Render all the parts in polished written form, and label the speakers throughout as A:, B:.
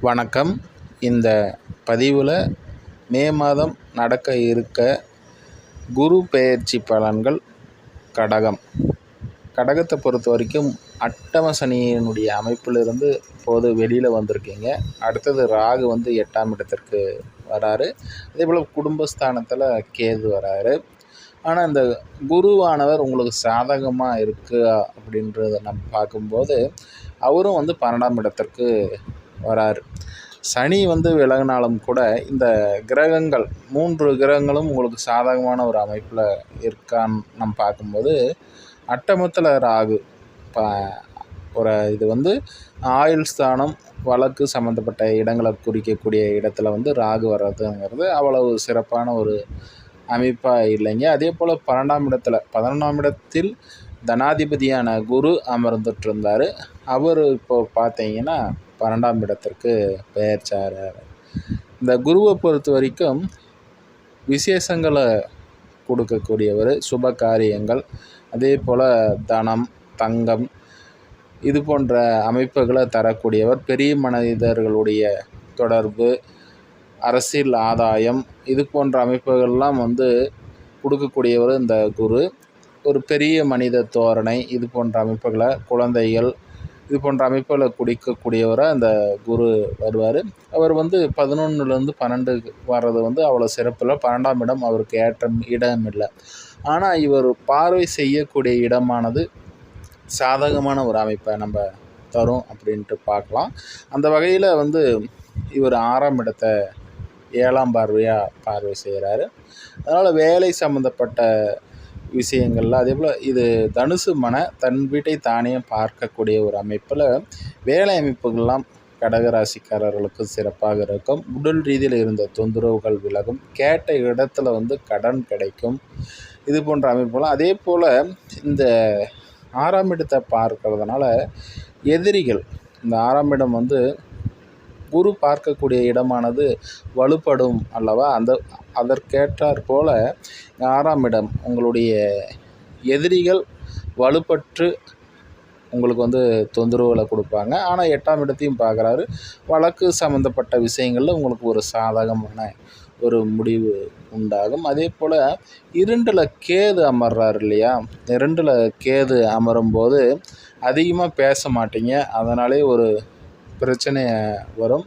A: வணக்கம். இந்த பதிவில் மே மாதம் நடக்க இருக்க குரு பெயர்ச்சி பலன்கள் கடகத்தை பொறுத்த வரைக்கும் அட்டம சனியினுடைய அமைப்பிலிருந்து இப்போது வெளியில் வந்திருக்கீங்க. அடுத்தது ராகு 8ஆம் இடத்திற்கு வராரு. அதேபோல் குடும்பஸ்தானத்தில் கேது வராரு. ஆனால் இந்த குருவானவர் உங்களுக்கு சாதகமாக இருக்குது அப்படின்றத நம்ம பார்க்கும்போது அவரும் 12ஆம் இடத்திற்கு வராரு. சனி விலகினாலும் கூட இந்த கிரகங்கள் 3 கிரகங்களும் உங்களுக்கு சாதகமான ஒரு அமைப்பில் இருக்கான்னு நம்ம பார்க்கும்போது அட்டமத்தில் ராகு இது ஆயுள் ஸ்தானம், வழக்கு சம்மந்தப்பட்ட இடங்களை குறிக்கக்கூடிய இடத்துல ராகு வர்றதுங்கிறது அவ்வளவு சிறப்பான ஒரு அமைப்பாக இல்லைங்க. அதே போல் 11ஆம் இடத்தில் தனாதிபதியான குரு அமர்ந்துட்டு இருந்தார். அவர் இப்போ பார்த்தீங்கன்னா 12ஆம் இடத்திற்கு பெயர்ச்சார். இந்த குருவை பொறுத்த வரைக்கும் விசேஷங்களை கொடுக்கக்கூடியவர், சுப காரியங்கள், அதே போல் தனம், தங்கம் இது போன்ற அமைப்புகளை தரக்கூடியவர், பெரிய மனிதர்களுடைய தொடர்பு, அரசியல் ஆதாயம் இது போன்ற அமைப்புகள்லாம் கொடுக்கக்கூடியவர் இந்த குரு. ஒரு பெரிய மனித தோரணை இது போன்ற அமைப்புகளை, குழந்தைகள் இது போன்ற அமைப்புகளை குடிக்கக்கூடியவராக அந்த குரு வருவார். அவர் 11லேருந்து 12 வர்றது அவ்வளோ சிறப்பில்லை. 12ஆம் இடம் அவருக்கு ஏற்ற இடம் இல்லை. ஆனால் இவர் பார்வை செய்யக்கூடிய இடமானது சாதகமான ஒரு அமைப்பை நம்ம தரும் அப்படின்ட்டு பார்க்கலாம். அந்த வகையில் இவர் 6ஆம் இடத்தை 7ஆம் பார்வை செய்கிறாரு. அதனால் வேலை சம்மந்தப்பட்ட விஷயங்கள்ல அதேபோல் இது தனுசு தன் வீட்டை தானே பார்க்கக்கூடிய ஒரு அமைப்பில் வேலை அமைப்புகள்லாம் கடகராசிக்காரர்களுக்கு சிறப்பாக இருக்கும். உடல் ரீதியில் இருந்த தொந்தரவுகள் விலகும். கேட்ட இடத்துல கடன் கிடைக்கும். இது போன்ற அமைப்புகள்லாம் அதே போல் இந்த 6ஆம் இடத்தை பார்க்கறதுனால எதிரிகள், இந்த 6ஆம் இடம் குரு பார்க்கக்கூடிய இடமானது வலுப்படும் அல்லவா? அதற்கேற்றாற் போல் 6ஆம் இடம் உங்களுடைய எதிரிகள் வலுப்பற்று உங்களுக்கு தொந்தரவுகளை கொடுப்பாங்க. ஆனால் 8ஆம் இடத்தையும் பார்க்குறாரு. வழக்கு சம்மந்தப்பட்ட விஷயங்களில் உங்களுக்கு ஒரு சாதகமான ஒரு முடிவு உண்டாகும். அதே போல் 2ல் கேது அமர்றார் இல்லையா? 2ல் கேது அமரும்போது அதிகமாக பேச மாட்டீங்க. அதனாலே ஒரு பிரச்சனை வரும்.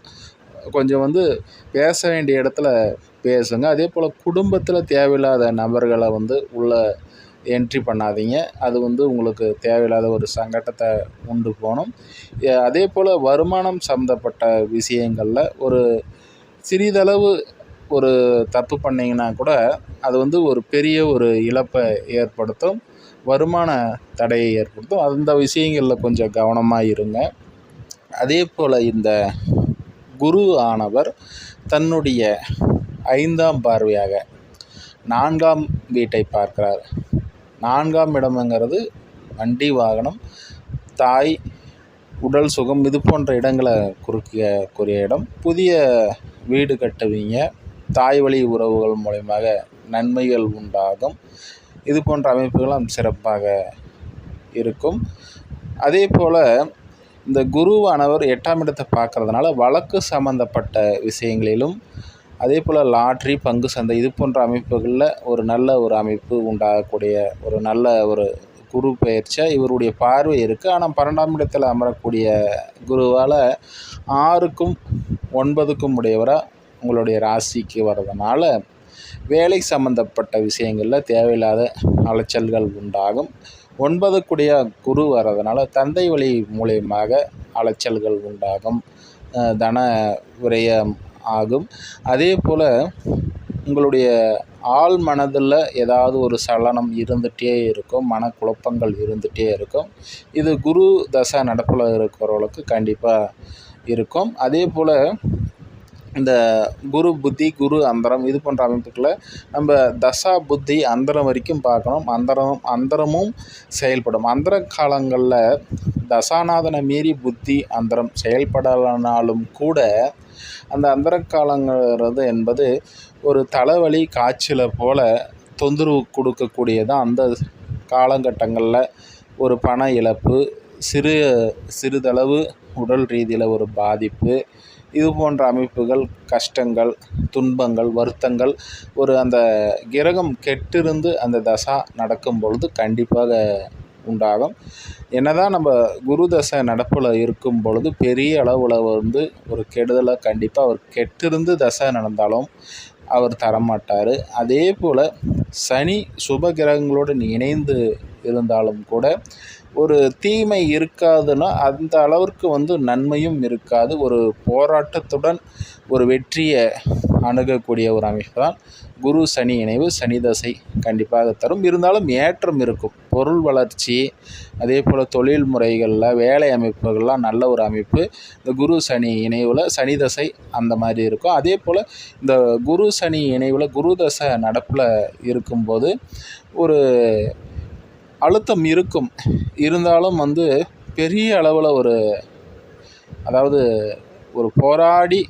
A: கொஞ்சம் பேச வேண்டிய இடத்துல பேசுங்க. அதே போல் குடும்பத்தில் தேவையில்லாத நபர்களை உள்ள என்ட்ரி பண்ணாதீங்க. அது உங்களுக்கு தேவையில்லாத ஒரு சங்கடத்தை உண்டு போகணும். அதே போல் வருமானம் சம்மந்தப்பட்ட விஷயங்களில் ஒரு சிறிதளவு ஒரு தப்பு பண்ணிங்கன்னா கூட அது ஒரு பெரிய ஒரு இழப்பை ஏற்படுத்தும், வருமான தடையை ஏற்படுத்தும். அந்த விஷயங்களில் கொஞ்சம் கவனமாக இருங்க. அதே போல் இந்த குரு ஆனவர் தன்னுடைய 5ஆம் பார்வையாக 4ஆம் வீட்டை பார்க்கிறார். 4ஆம் இடம்ங்கிறது வண்டி, வாகனம், தாய், உடல் சுகம் இது போன்ற இடங்களை குறிக்கக்கூடிய இடம். புதிய வீடு கட்டுவீங்க. தாய் வழி உறவுகள் மூலமாக நன்மைகள் உண்டாகும். இது போன்ற அமைப்புகளும் சிறப்பாக இருக்கும். அதே போல் இந்த குருவானவர் 8ஆம் இடத்தை பார்க்கறதுனால வழக்கு சம்மந்தப்பட்ட விஷயங்களிலும், அதே போல் லாட்ரி, பங்கு சந்தை இது போன்ற அமைப்புகளில் ஒரு நல்ல ஒரு அமைப்பு உண்டாகக்கூடிய ஒரு நல்ல ஒரு குரு பெயர்ச்சியாக இவருடைய பார்வை இருக்குது. ஆனால் 12ஆம் இடத்தில் அமரக்கூடிய குருவால் 6க்கும் 9க்கும் உடையவராக உங்களுடைய ராசிக்கு வர்றதுனால வேலை சம்மந்தப்பட்ட விஷயங்களில் தேவையில்லாத அலைச்சல்கள் உண்டாகும். 9க்குடைய குரு வர்றதுனால தந்தை வழி மூலியமாக அலைச்சல்கள் உண்டாகும், தன விரயம் ஆகும். அதே போல் உங்களுடைய ஆள் மனதில் ஏதாவது ஒரு சலனம் இருந்துகிட்டே இருக்கும், மனக்குழப்பங்கள் இருந்துகிட்டே இருக்கும். இது குரு தசை நடப்பில் இருக்கிறவர்களுக்கு கண்டிப்பாக இருக்கும். அதே போல் இந்த குரு புத்தி, குரு அந்தரம் இது போன்ற அமைப்புகளை நம்ம தசா புத்தி அந்தரம் வரைக்கும் பார்க்கணும். அந்தரமும் செயல்படும். அந்தர காலங்களில் தசாநாதனை மீறி புத்தி அந்தரம் செயல்படலனாலும் கூட அந்த அந்தர காலங்கிறது என்பது ஒரு தலைவலி, காய்ச்சலை போல் தொந்தரவு கொடுக்கக்கூடியதான். அந்த காலகட்டங்களில் ஒரு பண இழப்பு, சிறிதளவு உடல் ரீதியில் ஒரு பாதிப்பு இது போன்ற அமைப்புகள், கஷ்டங்கள், துன்பங்கள், வருத்தங்கள் அந்த கிரகம் கெட்டிருந்து அந்த தசா நடக்கும் பொழுது கண்டிப்பாக உண்டாகும். என்னதான் நம்ம குரு தசை நடப்பில் இருக்கும் பொழுது பெரிய அளவில் ஒரு கெடுதலை கண்டிப்பாக அவர் கெட்டிருந்து தசை நடந்தாலும் அவர் தரமாட்டார். அதே போல் சனி சுப கிரகங்களோடு இணைந்து இருந்தாலும் கூட ஒரு தீமை இருக்காதுன்னா அந்த அளவிற்கு நன்மையும் இருக்காது. ஒரு போராட்டத்துடன் ஒரு வெற்றியை அணுகக்கூடிய ஒரு அமைப்பு தான் குரு சனி இணைவு. சனி தசை கண்டிப்பாக தரும். இருந்தாலும் ஏற்றம் இருக்கும். பொருள் வளர்ச்சி, அதே போல் தொழில் முறைகளில், வேலை அமைப்புகள்லாம் நல்ல ஒரு அமைப்பு இந்த குரு சனி இணைவில் சனி தசை அந்த மாதிரி இருக்கும். அதே போல் இந்த குரு சனி இணைவில் குரு தசை நடப்பில் இருக்கும்போது ஒரு அழுத்தம் இருக்கும். இருந்தாலும் பெரிய அளவில் அதாவது ஒரு போராடி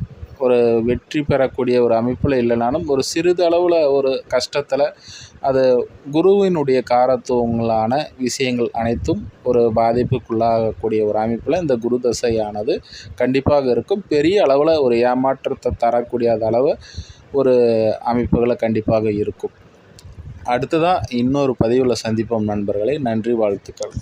A: ஒரு வெற்றி பெறக்கூடிய ஒரு அமைப்பில் இல்லைனாலும் ஒரு சிறிதளவில் ஒரு கஷ்டத்தில் அது குருவினுடைய காரத்துவங்களான விஷயங்கள் அனைத்தும் ஒரு பாதிப்புக்குள்ளாகக்கூடிய ஒரு அமைப்பில் இந்த குரு தசையானது கண்டிப்பாக இருக்கும். பெரிய அளவில் ஒரு ஏமாற்றத்தை தரக்கூடிய அளவு ஒரு அமைப்புகளை கண்டிப்பாக இருக்கும். அடுத்ததாக இன்னொரு பதிவில் சந்திப்போம் நண்பர்களே. நன்றி, வாழ்த்துக்கள்.